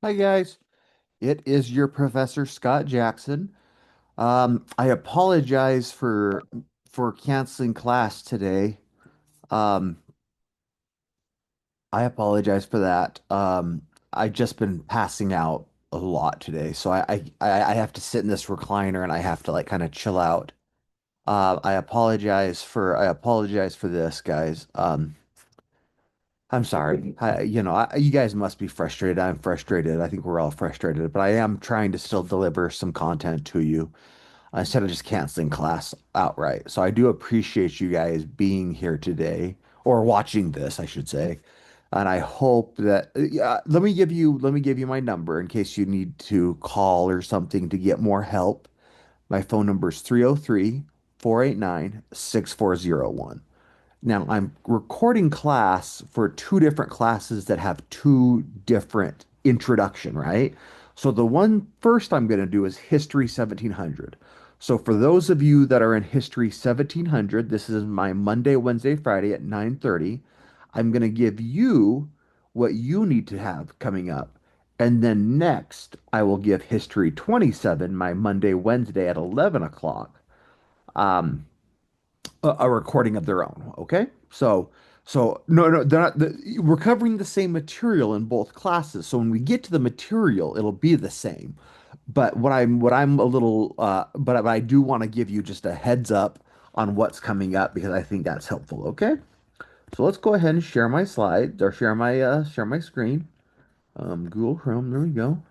Hi guys, it is your Professor Scott Jackson. I apologize for canceling class today. Um, I apologize for that. I've just been passing out a lot today, so I have to sit in this recliner and I have to like kind of chill out. I apologize for this, guys. I'm sorry. You guys must be frustrated. I'm frustrated. I think we're all frustrated, but I am trying to still deliver some content to you, instead of just canceling class outright. So I do appreciate you guys being here today or watching this, I should say. And I hope that yeah, let me give you my number in case you need to call or something to get more help. My phone number is 303-489-6401. Now, I'm recording class for two different classes that have two different introduction, right? So the one first I'm going to do is History 1700. So for those of you that are in History 1700, this is my Monday, Wednesday, Friday at 9:30. I'm going to give you what you need to have coming up. And then next, I will give History 27, my Monday, Wednesday at 11 o'clock. Um, a recording of their own. Okay, so no, they're not. We're covering the same material in both classes. So when we get to the material, it'll be the same. But what I'm a little, but I do want to give you just a heads up on what's coming up because I think that's helpful. Okay, so let's go ahead and share my slide or share my screen. Google Chrome. There we go.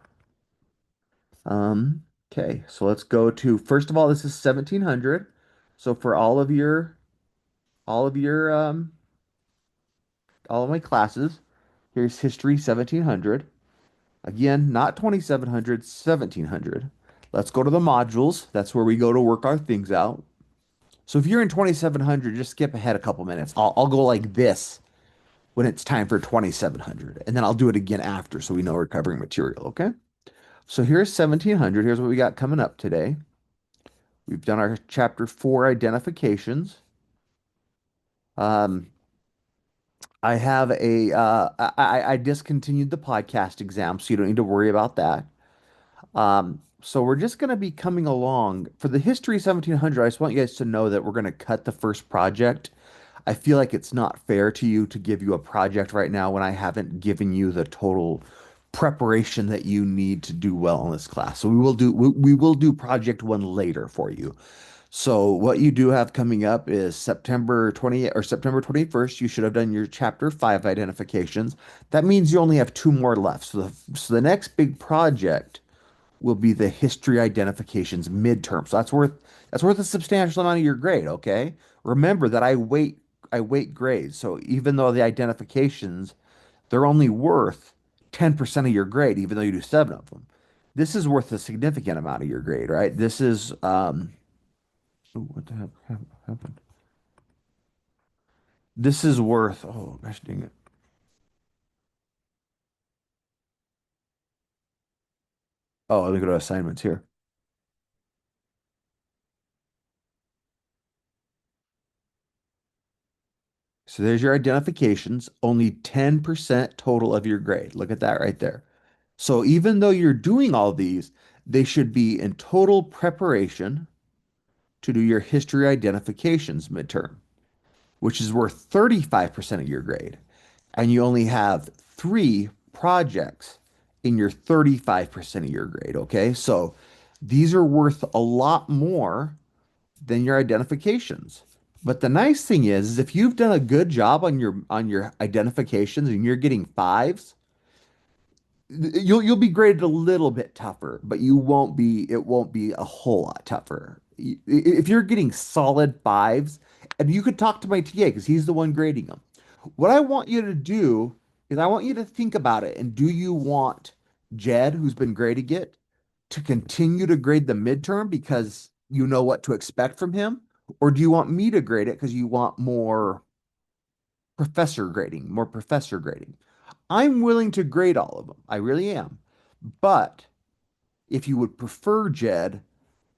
Okay, so let's go to first of all, this is 1700. So for all of your all of my classes. Here's History 1700. Again, not 2700, 1700. Let's go to the modules. That's where we go to work our things out. So if you're in 2700, just skip ahead a couple minutes. I'll go like this when it's time for 2700, and then I'll do it again after so we know we're covering material, okay? So here's 1700. Here's what we got coming up today. We've done our chapter 4 identifications. Um, I have I discontinued the podcast exam, so you don't need to worry about that. So we're just going to be coming along for the History 1700. I just want you guys to know that we're going to cut the first project. I feel like it's not fair to you to give you a project right now when I haven't given you the total preparation that you need to do well in this class. So we will do project one later for you. So what you do have coming up is September 20th or September 21st. You should have done your chapter 5 identifications. That means you only have two more left. So the next big project will be the history identifications midterm. So that's worth a substantial amount of your grade, okay? Remember that I weight grades. So even though the identifications, they're only worth 10% of your grade, even though you do seven of them. This is worth a significant amount of your grade, right? This is ooh, what the heck happened? This is worth, oh gosh dang it. Oh, let me go to assignments here. So there's your identifications, only 10% total of your grade. Look at that right there. So even though you're doing all these, they should be in total preparation to do your history identifications midterm, which is worth 35% of your grade. And you only have three projects in your 35% of your grade. Okay. So these are worth a lot more than your identifications. But the nice thing is if you've done a good job on your identifications and you're getting fives, you'll be graded a little bit tougher, but it won't be a whole lot tougher. If you're getting solid fives, and you could talk to my TA because he's the one grading them. What I want you to do is I want you to think about it. And do you want Jed, who's been grading it, to continue to grade the midterm because you know what to expect from him? Or do you want me to grade it because you want more professor grading? I'm willing to grade all of them. I really am. But if you would prefer Jed,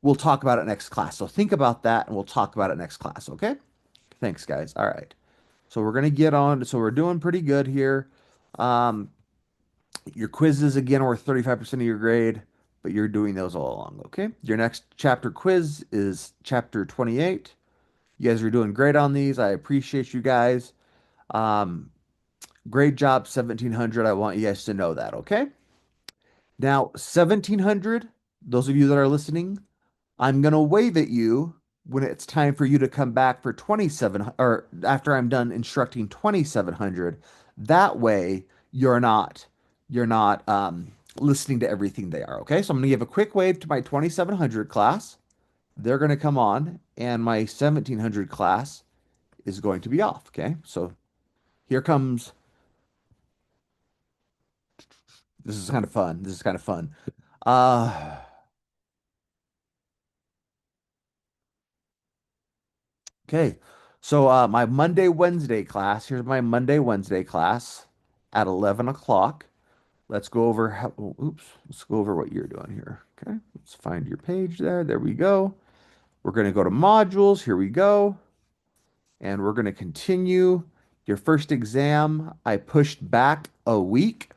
we'll talk about it next class. So think about that and we'll talk about it next class. Okay? Thanks, guys. All right. So we're going to get on. So we're doing pretty good here. Um, Your quizzes again are 35% of your grade, but you're doing those all along, okay? Your next chapter quiz is chapter 28. You guys are doing great on these. I appreciate you guys. Um, Great job, 1700. I want you guys to know that, okay? Now, 1700, those of you that are listening, I'm going to wave at you when it's time for you to come back for 27, or after I'm done instructing 2700. That way, you're not listening to everything they are, okay? So I'm going to give a quick wave to my 2700 class. They're going to come on, and my 1700 class is going to be off, okay? So here comes, this is kind of fun. This is kind of fun. Uh, okay. So my Monday, Wednesday class, here's my Monday, Wednesday class at 11 o'clock. Let's go over how, oh, oops, let's go over what you're doing here. Okay. Let's find your page there. There we go. We're going to go to modules. Here we go. And we're going to continue. Your first exam, I pushed back a week.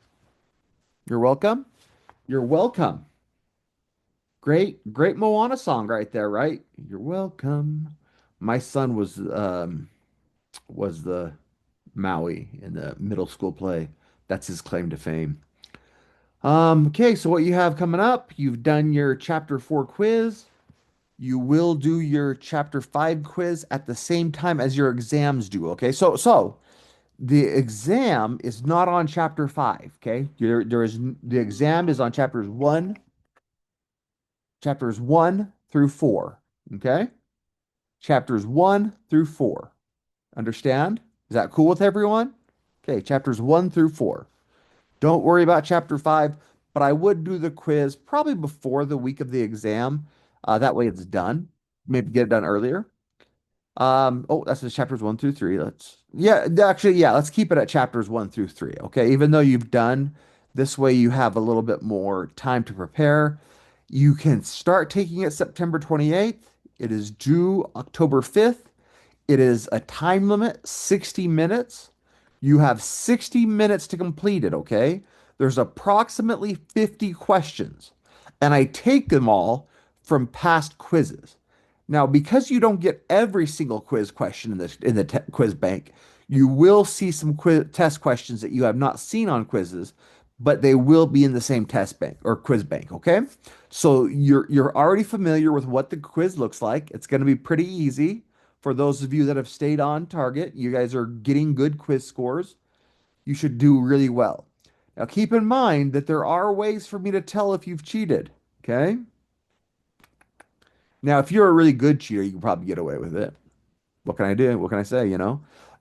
You're welcome. You're welcome. Great, great Moana song right there, right? You're welcome. My son was the Maui in the middle school play. That's his claim to fame. Okay, so what you have coming up, you've done your chapter 4 quiz. You will do your chapter 5 quiz at the same time as your exams do, okay? So the exam is not on chapter 5, okay? The exam is on chapters 1 through 4, okay? Chapters 1 through 4. Understand? Is that cool with everyone? Okay, chapters 1 through 4. Don't worry about chapter 5, but I would do the quiz probably before the week of the exam. That way it's done. Maybe get it done earlier. Oh, that's the chapters 1 through 3. Let's keep it at chapters 1 through 3. Okay, even though you've done this way, you have a little bit more time to prepare. You can start taking it September 28th. It is due October 5th. It is a time limit, 60 minutes. You have 60 minutes to complete it, okay? There's approximately 50 questions, and I take them all from past quizzes. Now, because you don't get every single quiz question in the quiz bank, you will see some test questions that you have not seen on quizzes, but they will be in the same test bank or quiz bank, okay? So you're already familiar with what the quiz looks like. It's going to be pretty easy. For those of you that have stayed on target, you guys are getting good quiz scores. You should do really well. Now, keep in mind that there are ways for me to tell if you've cheated. Okay. Now, if you're a really good cheater, you can probably get away with it. What can I do? What can I say?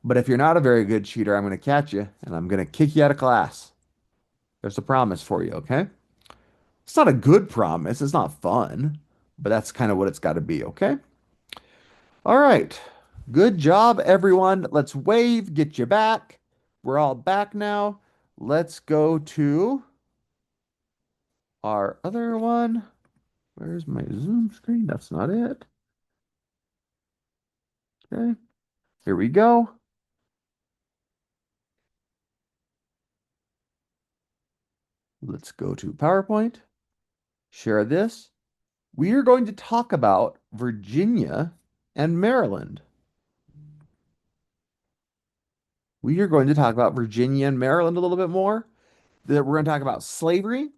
But if you're not a very good cheater, I'm going to catch you and I'm going to kick you out of class. There's a promise for you. Okay. It's not a good promise. It's not fun, but that's kind of what it's got to be. Okay. All right. Good job, everyone. Let's wave, get you back. We're all back now. Let's go to our other one. Where's my Zoom screen? That's not it. Okay. Here we go. Let's go to PowerPoint. Share this. We are going to talk about Virginia and Maryland. We are going to talk about Virginia and Maryland a little bit more. We're going to talk about slavery,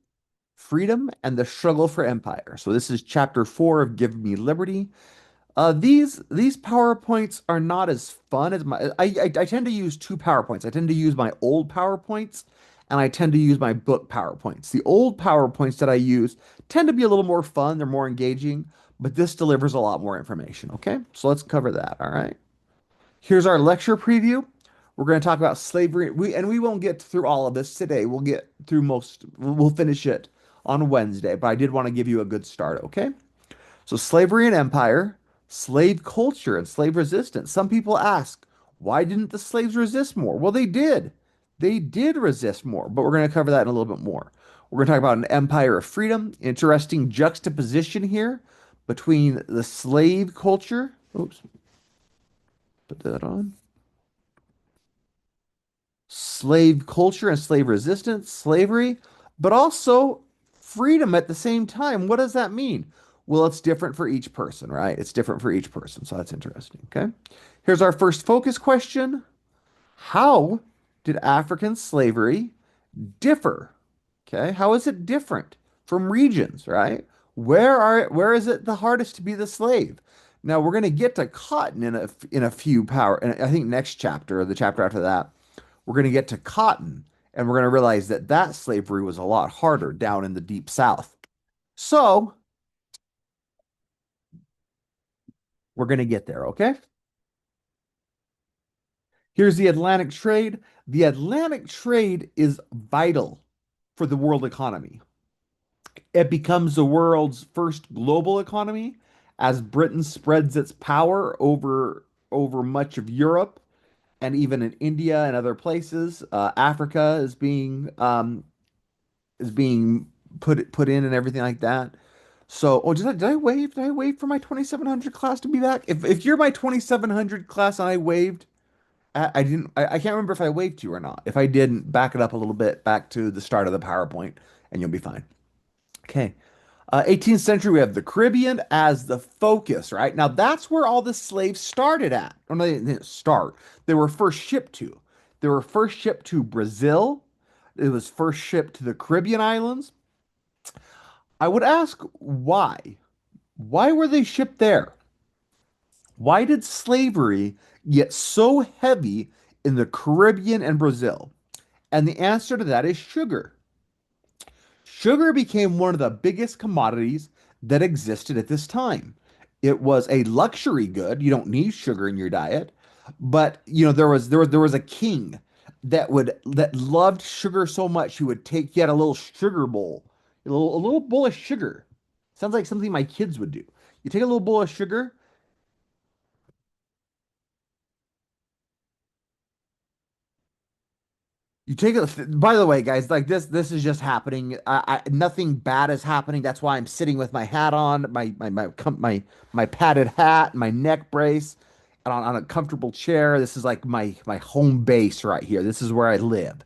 freedom, and the struggle for empire. So this is chapter 4 of Give Me Liberty. These PowerPoints are not as fun as my. I tend to use two PowerPoints. I tend to use my old PowerPoints, and I tend to use my book PowerPoints. The old PowerPoints that I use tend to be a little more fun. They're more engaging, but this delivers a lot more information. Okay, so let's cover that. All right. Here's our lecture preview. We're going to talk about slavery. We won't get through all of this today. We'll get through most. We'll finish it on Wednesday, but I did want to give you a good start. Okay. So, slavery and empire, slave culture and slave resistance. Some people ask, why didn't the slaves resist more? Well, they did. They did resist more, but we're going to cover that in a little bit more. We're going to talk about an empire of freedom. Interesting juxtaposition here between the slave culture. Oops, put that on. slave culture and slave resistance, slavery, but also freedom at the same time. What does that mean? Well, it's different for each person, right? It's different for each person. So that's interesting. Okay. Here's our first focus question. How did African slavery differ? Okay. How is it different from regions, right? Where is it the hardest to be the slave? Now we're going to get to cotton in a few power, and I think next chapter or the chapter after that, we're going to get to cotton, and we're going to realize that that slavery was a lot harder down in the deep South. So we're going to get there, okay? Here's the Atlantic trade. The Atlantic trade is vital for the world economy. It becomes the world's first global economy as Britain spreads its power over much of Europe and even in India and other places. Africa is being put in and everything like that. So, oh, did I wave? Did I wave for my 2700 class to be back? If you're my 2700 class and I waved, I didn't. I can't remember if I waved to you or not. If I didn't, back it up a little bit back to the start of the PowerPoint, and you'll be fine. Okay. 18th century, we have the Caribbean as the focus, right? Now that's where all the slaves started at. Oh, no, they didn't start. They were first shipped to. They were first shipped to Brazil. It was first shipped to the Caribbean islands. I would ask why? Why were they shipped there? Why did slavery get so heavy in the Caribbean and Brazil? And the answer to that is sugar. Sugar became one of the biggest commodities that existed at this time. It was a luxury good. You don't need sugar in your diet, but there was a king that loved sugar so much he had a little sugar bowl, a little bowl of sugar. Sounds like something my kids would do. You take a little bowl of sugar. You take it. By the way, guys, like this is just happening. Nothing bad is happening. That's why I'm sitting with my hat on, my padded hat, my neck brace, and on a comfortable chair. This is like my home base right here. This is where I live.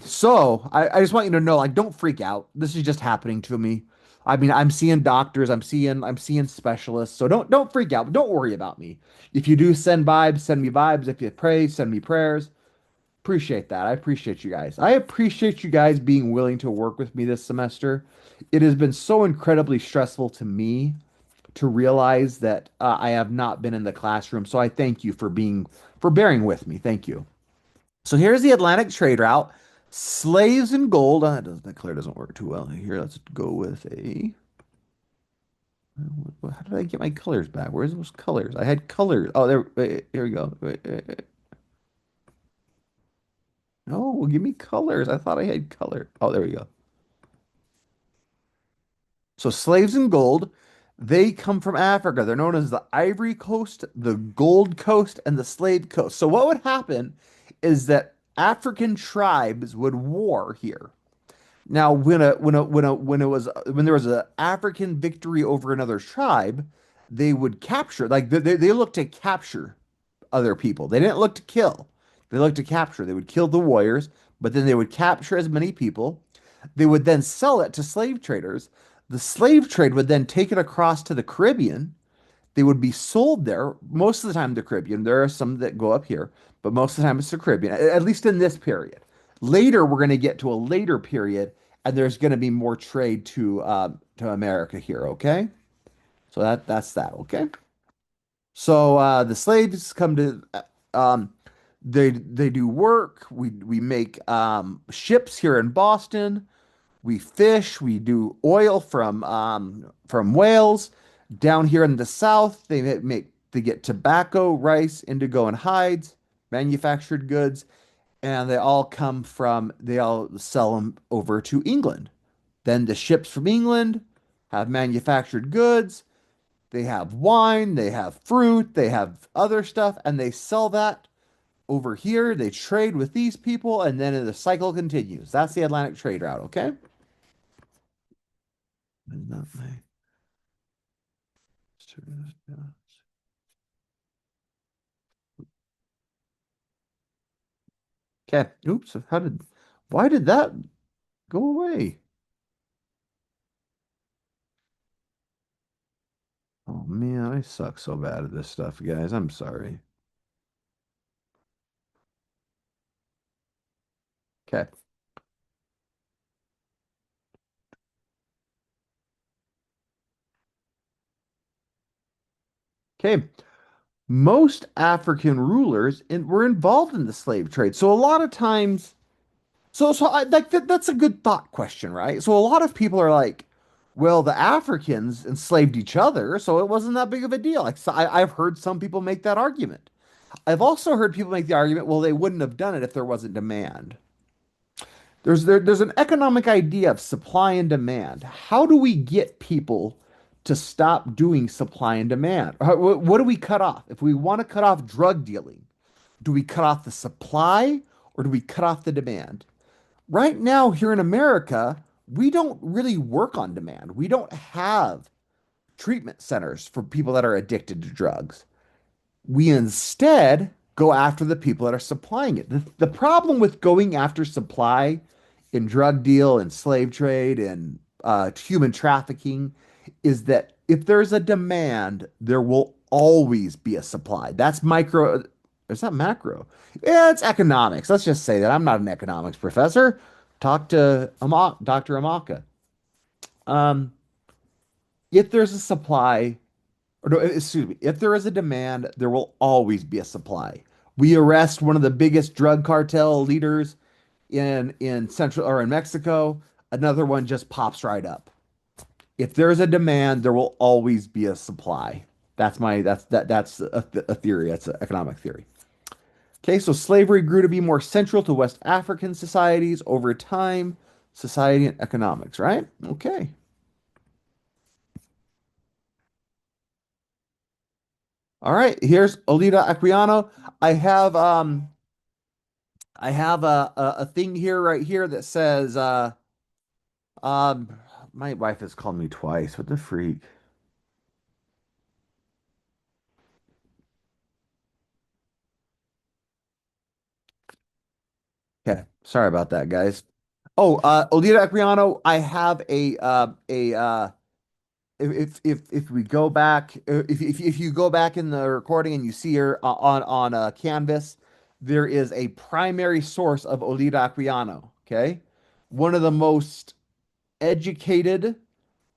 So I just want you to know, like, don't freak out. This is just happening to me. I mean, I'm seeing doctors, I'm seeing specialists. So don't freak out. Don't worry about me. If you do send vibes, send me vibes. If you pray, send me prayers. Appreciate that. I appreciate you guys. I appreciate you guys being willing to work with me this semester. It has been so incredibly stressful to me to realize that I have not been in the classroom. So I thank you for bearing with me. Thank you. So here's the Atlantic trade route. Slaves and gold. That clear doesn't work too well here. Let's go with a. How did I get my colors back? Where's those colors? I had colors. Oh, there. Wait, here we go. Wait. No, well, give me colors. I thought I had color. Oh, there we go. So slaves and gold, they come from Africa. They're known as the Ivory Coast, the Gold Coast, and the Slave Coast. So what would happen is that African tribes would war here. Now, when there was an African victory over another tribe, they would capture, like they looked to capture other people. They didn't look to kill. They looked to capture. They would kill the warriors, but then they would capture as many people. They would then sell it to slave traders. The slave trade would then take it across to the Caribbean. They would be sold there, most of the time the Caribbean. There are some that go up here, but most of the time it's the Caribbean, at least in this period. Later, we're going to get to a later period, and there's going to be more trade to America here, okay? So that's that, okay? So the slaves come to they do work. We make ships here in Boston. We fish. We do oil from whales. Down here in the South, they get tobacco, rice, indigo, and hides, manufactured goods, and they all sell them over to England. Then the ships from England have manufactured goods. They have wine, they have fruit, they have other stuff, and they sell that over here. They trade with these people, and then the cycle continues. That's the Atlantic trade route, okay? Not my- Okay. Oops. Why did that go away? Oh man, I suck so bad at this stuff, guys. I'm sorry. Okay. Okay. Most African rulers were involved in the slave trade. So a lot of times, that's a good thought question, right? So a lot of people are like, well, the Africans enslaved each other, so it wasn't that big of a deal. Like, so I've heard some people make that argument. I've also heard people make the argument, well, they wouldn't have done it if there wasn't demand. There's an economic idea of supply and demand. How do we get people to stop doing supply and demand? What do we cut off? If we want to cut off drug dealing, do we cut off the supply or do we cut off the demand? Right now, here in America, we don't really work on demand. We don't have treatment centers for people that are addicted to drugs. We instead go after the people that are supplying it. The problem with going after supply in drug deal and slave trade and human trafficking is that if there's a demand, there will always be a supply. That's micro. It's not macro. Yeah, it's economics. Let's just say that I'm not an economics professor. Talk to Dr. Amaka. Um, if there's a supply, or no, excuse me, if there is a demand, there will always be a supply. We arrest one of the biggest drug cartel leaders in Central or in Mexico, another one just pops right up. If there's a demand, there will always be a supply. That's a theory. That's an economic theory. Okay, so slavery grew to be more central to West African societies over time, society and economics, right? Okay. All right, here's Olida Aquino. I have um I have a thing here right here that says um my wife has called me twice. What the freak? Okay, sorry about that, guys. Oh, Olida Aquino, I have a if we go back if you go back in the recording and you see her on Canvas, there is a primary source of Olida Aquino. Okay, one of the most educated,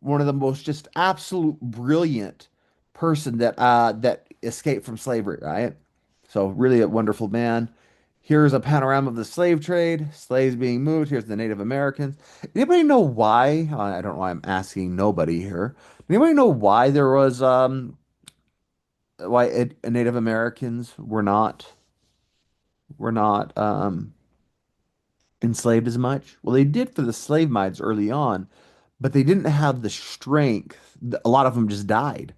one of the most just absolute brilliant person that escaped from slavery, right? So really a wonderful man. Here's a panorama of the slave trade, slaves being moved. Here's the Native Americans. Anybody know why? I don't know why I'm asking nobody here. Anybody know why there was why Native Americans were not enslaved as much? Well, they did for the slave mines early on, but they didn't have the strength. A lot of them just died.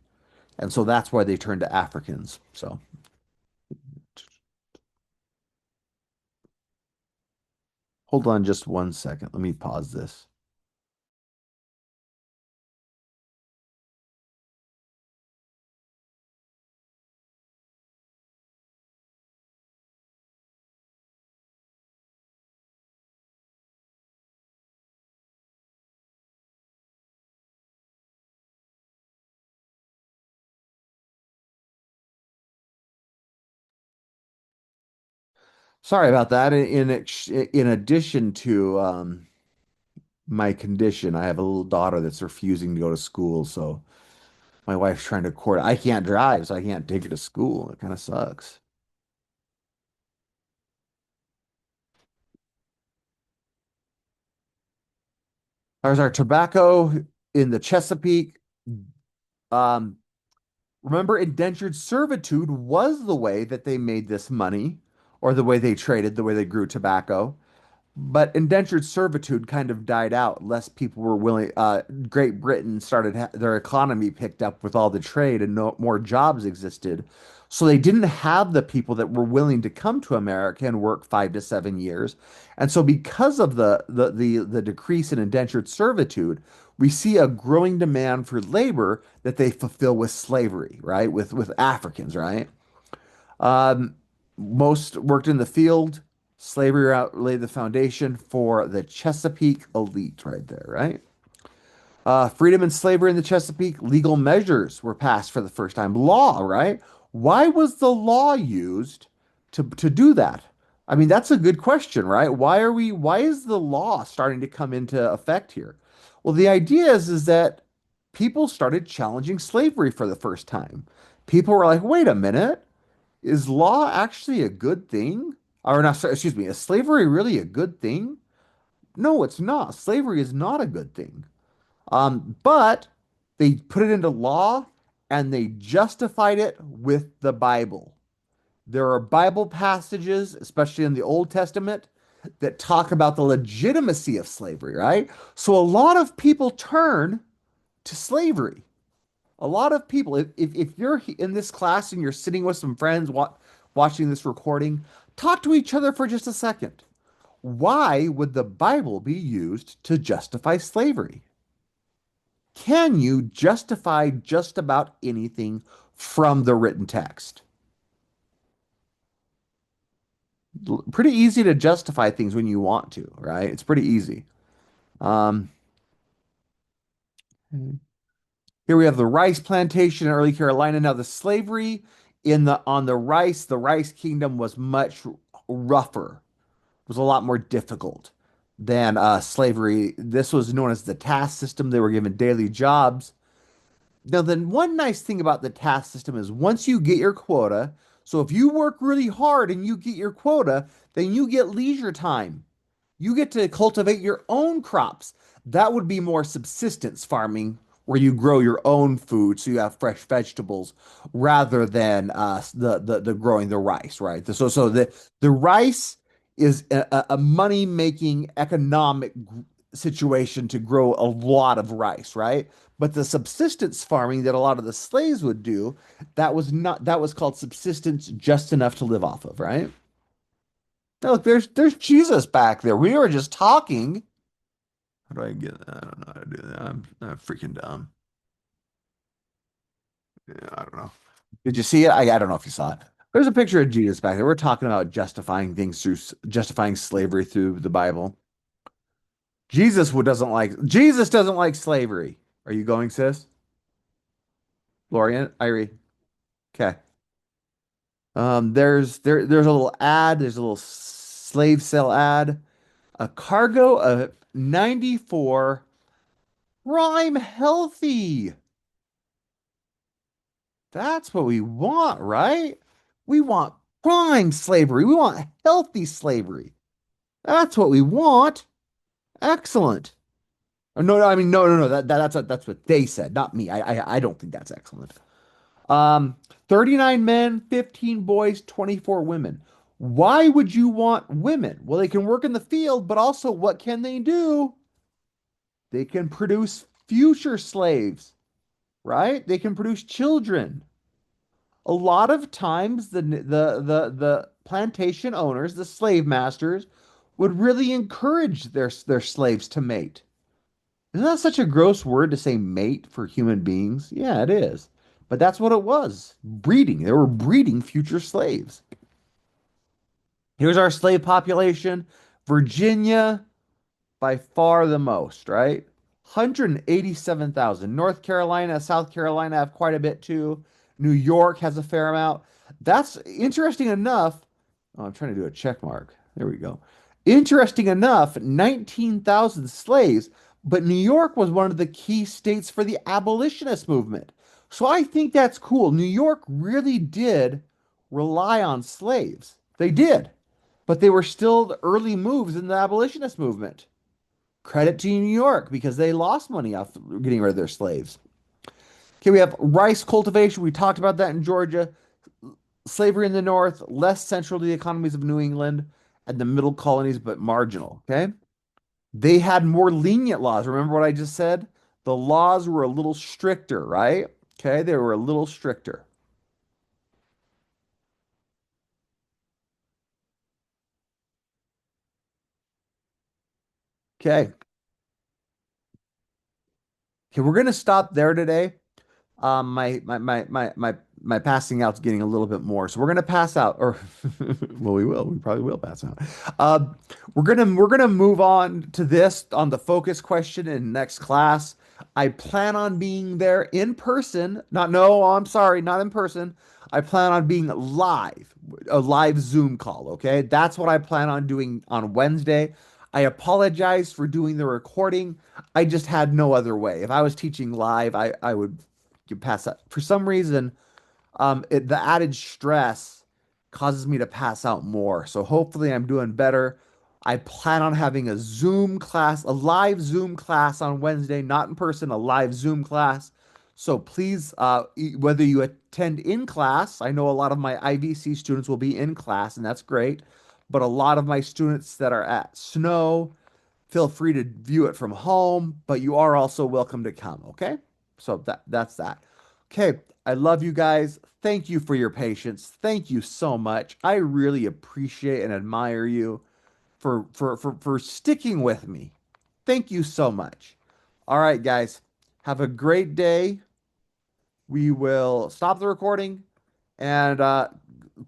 And so that's why they turned to Africans. So hold on just one second. Let me pause this. Sorry about that. In addition to my condition, I have a little daughter that's refusing to go to school. So my wife's trying to court. I can't drive, so I can't take her to school. It kind of sucks. There's our tobacco in the Chesapeake. Um, Remember, indentured servitude was the way that they made this money, or the way they traded, the way they grew tobacco. But indentured servitude kind of died out. Less people were willing. Great Britain started their economy picked up with all the trade, and no more jobs existed. So they didn't have the people that were willing to come to America and work 5 to 7 years. And so, because of the decrease in indentured servitude, we see a growing demand for labor that they fulfill with slavery, right? With Africans, right? Um, Most worked in the field. Laid the foundation for the Chesapeake elite right there, right? Freedom and slavery in the Chesapeake, legal measures were passed for the first time. Law, right? Why was the law used to do that? I mean, that's a good question, right? Why is the law starting to come into effect here? Well, the idea is that people started challenging slavery for the first time. People were like, wait a minute, is law actually a good thing? Or not, sorry, excuse me, is slavery really a good thing? No, it's not. Slavery is not a good thing. But they put it into law and they justified it with the Bible. There are Bible passages, especially in the Old Testament, that talk about the legitimacy of slavery, right? So a lot of people turn to slavery. A lot of people, if you're in this class and you're sitting with some friends watching this recording, talk to each other for just a second. Why would the Bible be used to justify slavery? Can you justify just about anything from the written text? Pretty easy to justify things when you want to, right? It's pretty easy. Um, Here we have the rice plantation in early Carolina. Now, the slavery in the rice kingdom was much rougher, was a lot more difficult than slavery. This was known as the task system. They were given daily jobs. Now, then one nice thing about the task system is once you get your quota, so if you work really hard and you get your quota, then you get leisure time. You get to cultivate your own crops. That would be more subsistence farming, where you grow your own food, so you have fresh vegetables, rather than the growing the rice, right? So the rice is a money making economic situation to grow a lot of rice, right? But the subsistence farming that a lot of the slaves would do, that was called subsistence, just enough to live off of, right? Now, look, there's Jesus back there. We were just talking. How do I get that? I don't know how to do that. I'm freaking dumb. Yeah, I don't know. Did you see it? I don't know if you saw it. There's a picture of Jesus back there. We're talking about justifying slavery through the Bible. Jesus doesn't like slavery. Are you going, sis? Lorian, Irie. Okay. There's a little ad. There's a little slave sale ad. A cargo of 94 prime healthy. That's what we want, right? We want prime slavery. We want healthy slavery. That's what we want. Excellent. No, no, I mean, no, no, no. That's what they said, not me. I don't think that's excellent. 39 men, 15 boys, 24 women. Why would you want women? Well, they can work in the field, but also what can they do? They can produce future slaves, right? They can produce children. A lot of times the plantation owners, the slave masters, would really encourage their slaves to mate. Isn't that such a gross word to say mate for human beings? Yeah, it is. But that's what it was. Breeding. They were breeding future slaves. Here's our slave population. Virginia, by far the most, right? 187,000. North Carolina, South Carolina have quite a bit too. New York has a fair amount. That's interesting enough. Oh, I'm trying to do a check mark. There we go. Interesting enough, 19,000 slaves, but New York was one of the key states for the abolitionist movement. So I think that's cool. New York really did rely on slaves. They did, but they were still the early moves in the abolitionist movement. Credit to New York because they lost money off getting rid of their slaves. Okay, we have rice cultivation. We talked about that in Georgia. Slavery in the North, less central to the economies of New England and the middle colonies, but marginal. Okay. They had more lenient laws. Remember what I just said? The laws were a little stricter, right? Okay. They were a little stricter. Okay. Okay. We're going to stop there today. My my passing out's getting a little bit more. So we're gonna pass out, or well, we will. We probably will pass out. Uh, we're gonna move on to this on the focus question in next class. I plan on being there in person. Not no, I'm sorry, not in person. I plan on being live, a live Zoom call. Okay, that's what I plan on doing on Wednesday. I apologize for doing the recording. I just had no other way. If I was teaching live, I would pass that. For some reason, the added stress causes me to pass out more. So hopefully I'm doing better. I plan on having a Zoom class, a live Zoom class on Wednesday, not in person, a live Zoom class. So please, whether you attend in class, I know a lot of my IVC students will be in class, and that's great. But a lot of my students that are at Snow, feel free to view it from home, but you are also welcome to come, okay? So that's that. Okay, I love you guys. Thank you for your patience. Thank you so much. I really appreciate and admire you for sticking with me. Thank you so much. All right, guys. Have a great day. We will stop the recording and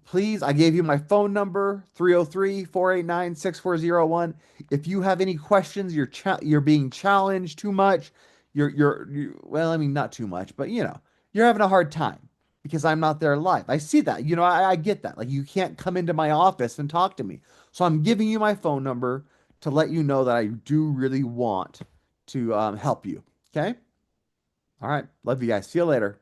please, I gave you my phone number, 303-489-6401. If you have any questions, you're being challenged too much. Well, I mean, not too much, but you're having a hard time because I'm not there live. I see that. I get that. Like you can't come into my office and talk to me. So I'm giving you my phone number to let you know that I do really want to help you. Okay? All right. Love you guys. See you later.